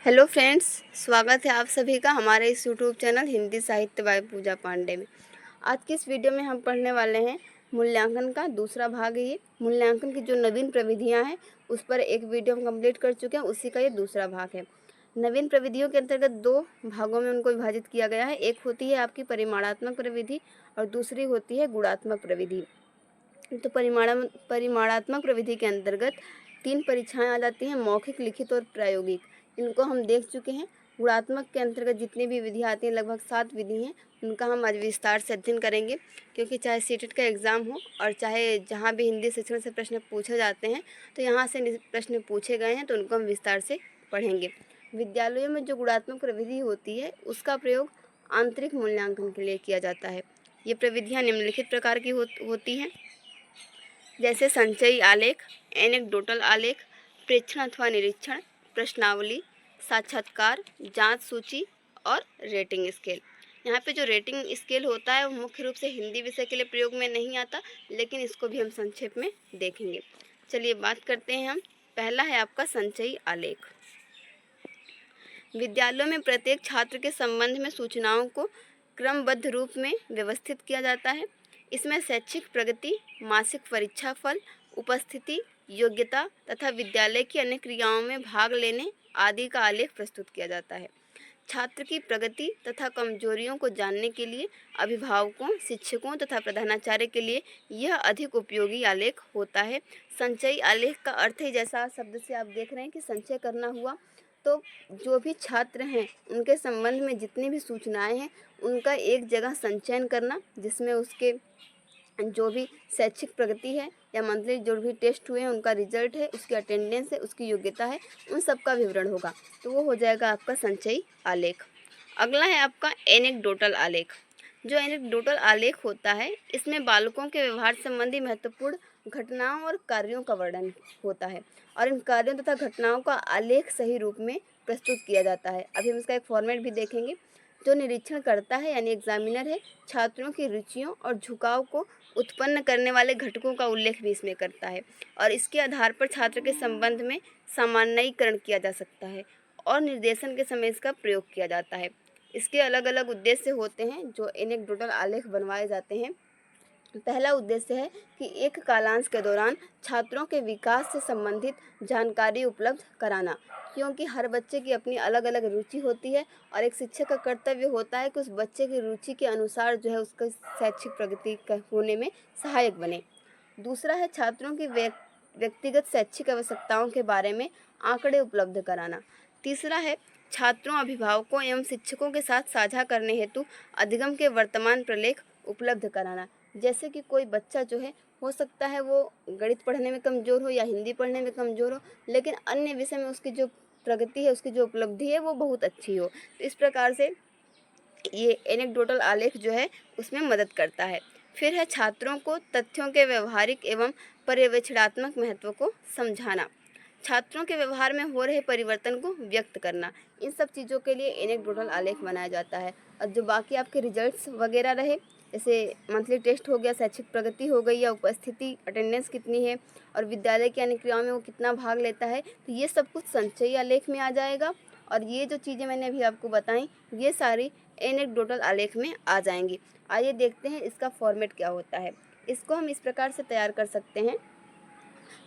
Hello friends, स्वागत है आप सभी का हमारे इस यूट्यूब चैनल हिंदी साहित्य बाय पूजा पांडे में। आज की इस वीडियो में हम पढ़ने वाले हैं मूल्यांकन का दूसरा भाग है। ये मूल्यांकन की जो नवीन प्रविधियां हैं उस पर एक वीडियो हम कंप्लीट कर चुके हैं, उसी का ये दूसरा भाग है। नवीन प्रविधियों के अंतर्गत दो भागों में उनको विभाजित किया गया है। एक होती है आपकी परिमाणात्मक प्रविधि और दूसरी होती है गुणात्मक प्रविधि। तो परिमाणात्मक प्रविधि के अंतर्गत 3 परीक्षाएं आ जाती हैं, मौखिक, लिखित और प्रायोगिक। इनको हम देख चुके हैं। गुणात्मक के अंतर्गत जितनी भी विधियाँ आती हैं, लगभग 7 विधि हैं, उनका हम आज विस्तार से अध्ययन करेंगे। क्योंकि चाहे सीटेट का एग्ज़ाम हो और चाहे जहाँ भी हिंदी शिक्षण से प्रश्न पूछे जाते हैं, तो यहाँ से प्रश्न पूछे गए हैं, तो उनको हम विस्तार से पढ़ेंगे। विद्यालयों में जो गुणात्मक प्रविधि होती है उसका प्रयोग आंतरिक मूल्यांकन के लिए किया जाता है। ये प्रविधियाँ निम्नलिखित प्रकार की होती हैं, जैसे संचयी आलेख, एनेक्डोटल आलेख, प्रेक्षण अथवा निरीक्षण, प्रश्नावली, साक्षात्कार, जांच सूची और रेटिंग स्केल। यहाँ पे जो रेटिंग स्केल होता है वो मुख्य रूप से हिंदी विषय के लिए प्रयोग में नहीं आता, लेकिन इसको भी हम संक्षेप में देखेंगे। चलिए बात करते हैं हम। पहला है आपका संचयी आलेख। विद्यालयों में प्रत्येक छात्र के संबंध में सूचनाओं को क्रमबद्ध रूप में व्यवस्थित किया जाता है। इसमें शैक्षिक प्रगति, मासिक परीक्षा फल, उपस्थिति, योग्यता तथा विद्यालय की अन्य क्रियाओं में भाग लेने आदि का आलेख प्रस्तुत किया जाता है। छात्र की प्रगति तथा कमजोरियों को जानने के लिए अभिभावकों, शिक्षकों तथा प्रधानाचार्य के लिए यह अधिक उपयोगी आलेख होता है। संचयी आलेख का अर्थ है, जैसा शब्द से आप देख रहे हैं कि संचय करना हुआ, तो जो भी छात्र हैं उनके संबंध में जितनी भी सूचनाएं हैं उनका एक जगह संचयन करना, जिसमें उसके जो भी शैक्षिक प्रगति है या मंथली जो भी टेस्ट हुए हैं उनका रिजल्ट है, उसकी अटेंडेंस है, उसकी योग्यता है, उन सब का विवरण होगा, तो वो हो जाएगा आपका संचयी आलेख। अगला है आपका एनेक्डोटल आलेख। जो एनेक्डोटल आलेख होता है इसमें बालकों के व्यवहार संबंधी महत्वपूर्ण घटनाओं और कार्यों का वर्णन होता है और इन कार्यों तथा घटनाओं का आलेख सही रूप में प्रस्तुत किया जाता है। अभी हम इसका एक फॉर्मेट भी देखेंगे। जो निरीक्षण करता है यानी एग्जामिनर है, छात्रों की रुचियों और झुकाव को उत्पन्न करने वाले घटकों का उल्लेख भी इसमें करता है और इसके आधार पर छात्र के संबंध में सामान्यीकरण किया जा सकता है और निर्देशन के समय इसका प्रयोग किया जाता है। इसके अलग अलग उद्देश्य होते हैं जो एनेक्डोटल आलेख बनवाए जाते हैं। पहला उद्देश्य है कि एक कालांश के दौरान छात्रों के विकास से संबंधित जानकारी उपलब्ध कराना, क्योंकि हर बच्चे की अपनी अलग अलग रुचि होती है और एक शिक्षक का कर्तव्य होता है कि उस बच्चे की रुचि के अनुसार जो है उसका शैक्षिक प्रगति होने में सहायक बने। दूसरा है छात्रों की व्यक्तिगत शैक्षिक आवश्यकताओं के बारे में आंकड़े उपलब्ध कराना। तीसरा है छात्रों, अभिभावकों एवं शिक्षकों के साथ साझा करने हेतु अधिगम के वर्तमान प्रलेख उपलब्ध कराना। जैसे कि कोई बच्चा जो है, हो सकता है वो गणित पढ़ने में कमज़ोर हो या हिंदी पढ़ने में कमज़ोर हो, लेकिन अन्य विषय में उसकी जो प्रगति है, उसकी जो उपलब्धि है वो बहुत अच्छी हो। तो इस प्रकार से ये एनेक्डोटल आलेख जो है उसमें मदद करता है। फिर है छात्रों को तथ्यों के व्यवहारिक एवं पर्यवेक्षणात्मक महत्व को समझाना। छात्रों के व्यवहार में हो रहे परिवर्तन को व्यक्त करना, इन सब चीज़ों के लिए एनेक्डोटल आलेख बनाया जाता है। और जो बाकी आपके रिजल्ट्स वगैरह रहे, जैसे मंथली टेस्ट हो गया, शैक्षिक प्रगति हो गई या उपस्थिति, अटेंडेंस कितनी है और विद्यालय की अन्य क्रियाओं में वो कितना भाग लेता है, तो ये सब कुछ संचयी आलेख में आ जाएगा। और ये जो चीज़ें मैंने अभी आपको बताई ये सारी एनेक्डोटल आलेख में आ जाएंगी। आइए देखते हैं इसका फॉर्मेट क्या होता है। इसको हम इस प्रकार से तैयार कर सकते हैं।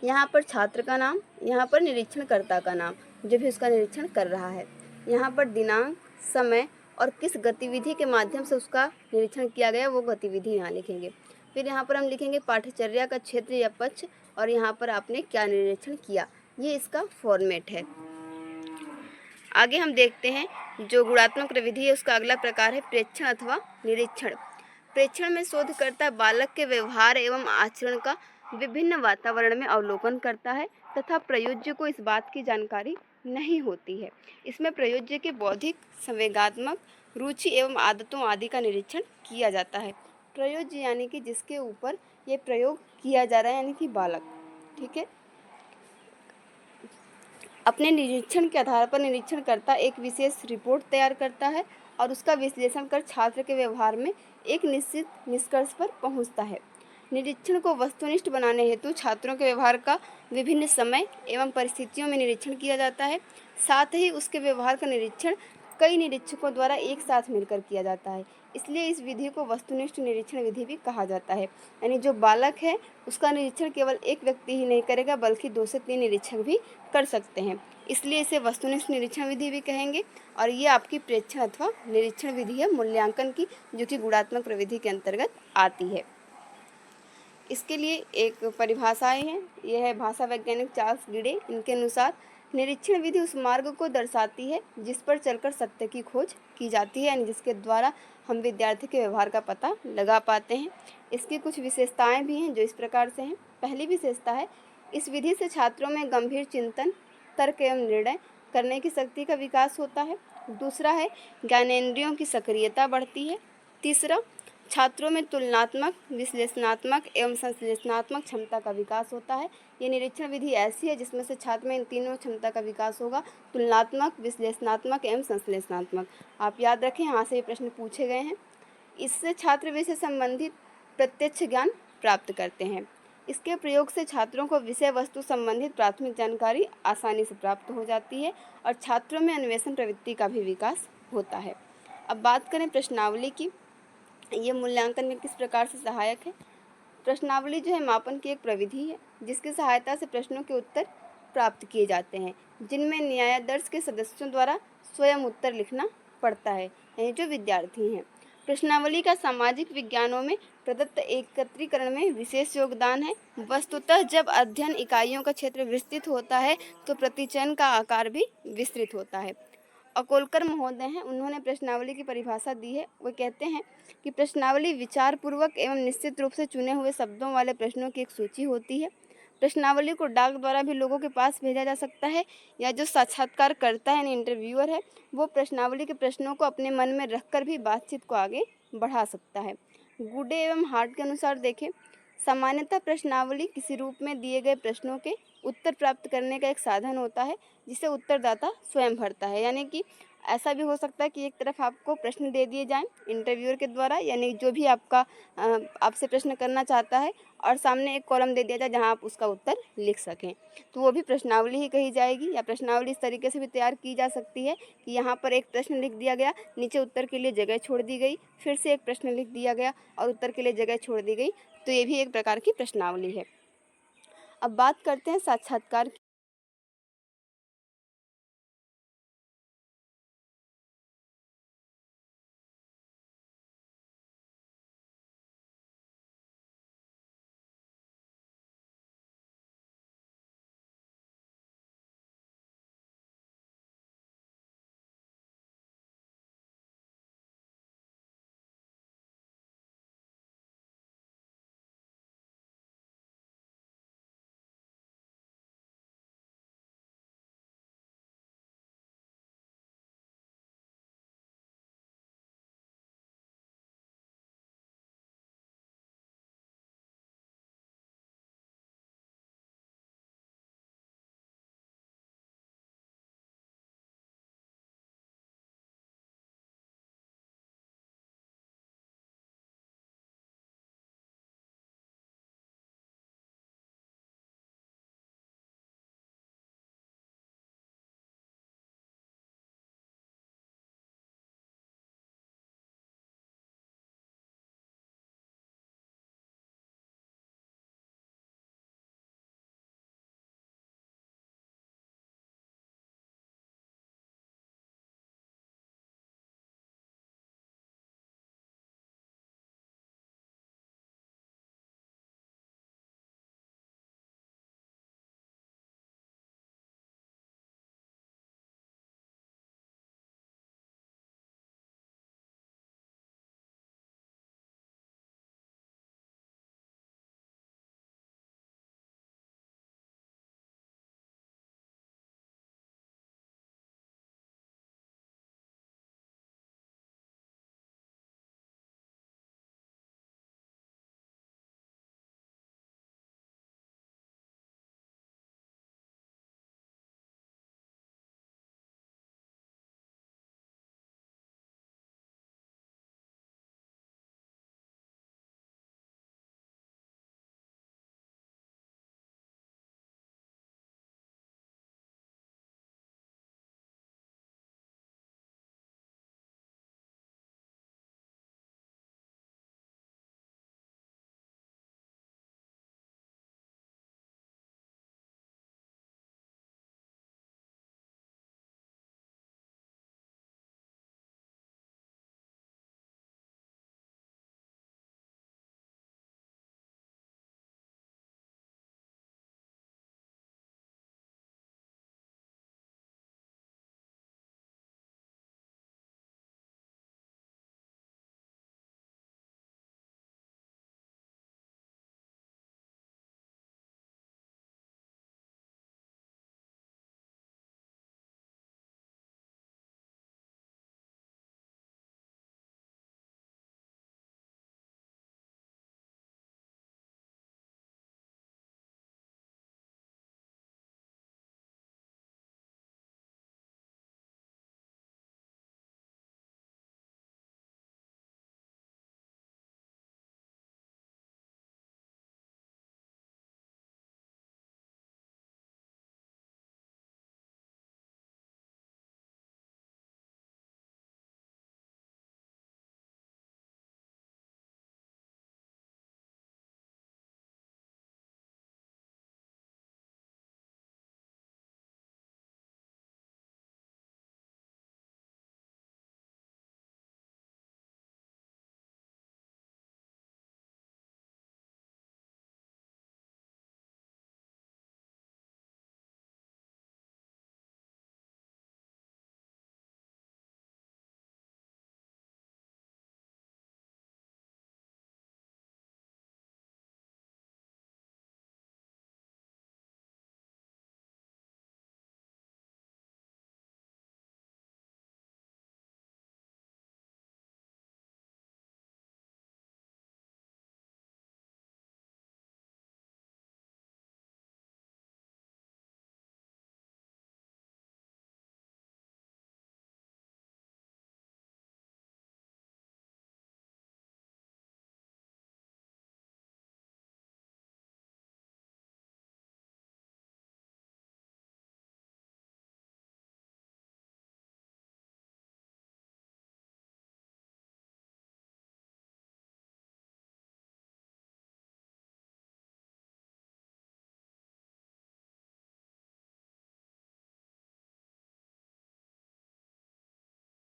यहाँ पर छात्र का नाम, यहाँ पर निरीक्षणकर्ता का नाम जो भी उसका निरीक्षण कर रहा है, यहाँ पर दिनांक, समय और किस गतिविधि के माध्यम से उसका निरीक्षण किया गया वो गतिविधि यहाँ लिखेंगे। फिर यहाँ पर हम लिखेंगे पाठ्यचर्या का क्षेत्र या पक्ष और यहाँ पर आपने क्या निरीक्षण किया। ये इसका फॉर्मेट है। आगे हम देखते हैं जो गुणात्मक प्रविधि है उसका अगला प्रकार है प्रेक्षण अथवा निरीक्षण। प्रेक्षण में शोधकर्ता बालक के व्यवहार एवं आचरण का विभिन्न वातावरण में अवलोकन करता है तथा प्रयोज्य को इस बात की जानकारी नहीं होती है। इसमें प्रयोज्य के बौद्धिक, संवेगात्मक, रुचि एवं आदतों आदि का निरीक्षण किया जाता है। प्रयोज्य यानी कि जिसके ऊपर ये प्रयोग किया जा रहा है, यानी कि बालक, ठीक है। अपने निरीक्षण के आधार पर निरीक्षणकर्ता एक विशेष रिपोर्ट तैयार करता है और उसका विश्लेषण कर छात्र के व्यवहार में एक निश्चित निष्कर्ष पर पहुंचता है। निरीक्षण को वस्तुनिष्ठ बनाने हेतु छात्रों के व्यवहार का विभिन्न समय एवं परिस्थितियों में निरीक्षण किया जाता है। साथ ही उसके व्यवहार का निरीक्षण कई निरीक्षकों द्वारा एक साथ मिलकर किया जाता है। इसलिए इस विधि को वस्तुनिष्ठ निरीक्षण विधि भी कहा जाता है। यानी जो बालक है उसका निरीक्षण केवल एक व्यक्ति ही नहीं करेगा, बल्कि 2 से 3 निरीक्षक भी कर सकते हैं। इसलिए इसे वस्तुनिष्ठ निरीक्षण विधि भी कहेंगे। और ये आपकी प्रेक्षण अथवा निरीक्षण विधि है मूल्यांकन की, जो कि गुणात्मक प्रविधि के अंतर्गत आती है। इसके लिए एक परिभाषाएं हैं। यह है भाषा वैज्ञानिक चार्ल्स गिडे। इनके अनुसार निरीक्षण विधि उस मार्ग को दर्शाती है जिस पर चलकर सत्य की खोज की जाती है, यानी जिसके द्वारा हम विद्यार्थी के व्यवहार का पता लगा पाते हैं। इसकी कुछ विशेषताएं भी हैं जो इस प्रकार से हैं। पहली विशेषता है, इस विधि से छात्रों में गंभीर चिंतन, तर्क एवं निर्णय करने की शक्ति का विकास होता है। दूसरा है, ज्ञानेंद्रियों की सक्रियता बढ़ती है। तीसरा, छात्रों में तुलनात्मक, विश्लेषणात्मक एवं संश्लेषणात्मक क्षमता का विकास होता है। ये निरीक्षण विधि ऐसी है जिसमें से छात्र में इन तीनों क्षमता का विकास होगा, तुलनात्मक, विश्लेषणात्मक एवं संश्लेषणात्मक। आप याद रखें, यहाँ से ये प्रश्न पूछे गए हैं। इससे छात्र विषय संबंधित प्रत्यक्ष ज्ञान प्राप्त करते हैं। इसके प्रयोग से छात्रों को विषय वस्तु संबंधित प्राथमिक जानकारी आसानी से प्राप्त हो जाती है और छात्रों में अन्वेषण प्रवृत्ति का भी विकास होता है। अब बात करें प्रश्नावली की। ये मूल्यांकन में किस प्रकार से सहायक है। प्रश्नावली जो है मापन की एक प्रविधि है जिसकी सहायता से प्रश्नों के उत्तर प्राप्त किए जाते हैं, जिनमें न्यायाधीश के सदस्यों द्वारा स्वयं उत्तर लिखना पड़ता है, यानी जो विद्यार्थी हैं। प्रश्नावली का सामाजिक विज्ञानों में प्रदत्त एकत्रीकरण में विशेष योगदान है। वस्तुतः जब अध्ययन इकाइयों का क्षेत्र विस्तृत होता है तो प्रतिचयन का आकार भी विस्तृत होता है। अकोलकर महोदय हैं, उन्होंने प्रश्नावली की परिभाषा दी है। वो कहते हैं कि प्रश्नावली विचारपूर्वक एवं निश्चित रूप से चुने हुए शब्दों वाले प्रश्नों की एक सूची होती है। प्रश्नावली को डाक द्वारा भी लोगों के पास भेजा जा सकता है, या जो साक्षात्कार करता है यानी इंटरव्यूअर है, वो प्रश्नावली के प्रश्नों को अपने मन में रखकर भी बातचीत को आगे बढ़ा सकता है। गुडे एवं हार्ट के अनुसार देखें, सामान्यतः प्रश्नावली किसी रूप में दिए गए प्रश्नों के उत्तर प्राप्त करने का एक साधन होता है जिसे उत्तरदाता स्वयं भरता है। यानी कि ऐसा भी हो सकता है कि एक तरफ आपको प्रश्न दे दिए जाएं इंटरव्यूअर के द्वारा, यानी जो भी आपसे प्रश्न करना चाहता है, और सामने एक कॉलम दे दिया जाए जहां आप उसका उत्तर लिख सकें, तो वो भी प्रश्नावली ही कही जाएगी। या प्रश्नावली इस तरीके से भी तैयार की जा सकती है कि यहाँ पर एक प्रश्न लिख दिया गया, नीचे उत्तर के लिए जगह छोड़ दी गई, फिर से एक प्रश्न लिख दिया गया और उत्तर के लिए जगह छोड़ दी गई। तो ये भी एक प्रकार की प्रश्नावली है। अब बात करते हैं साक्षात्कार की।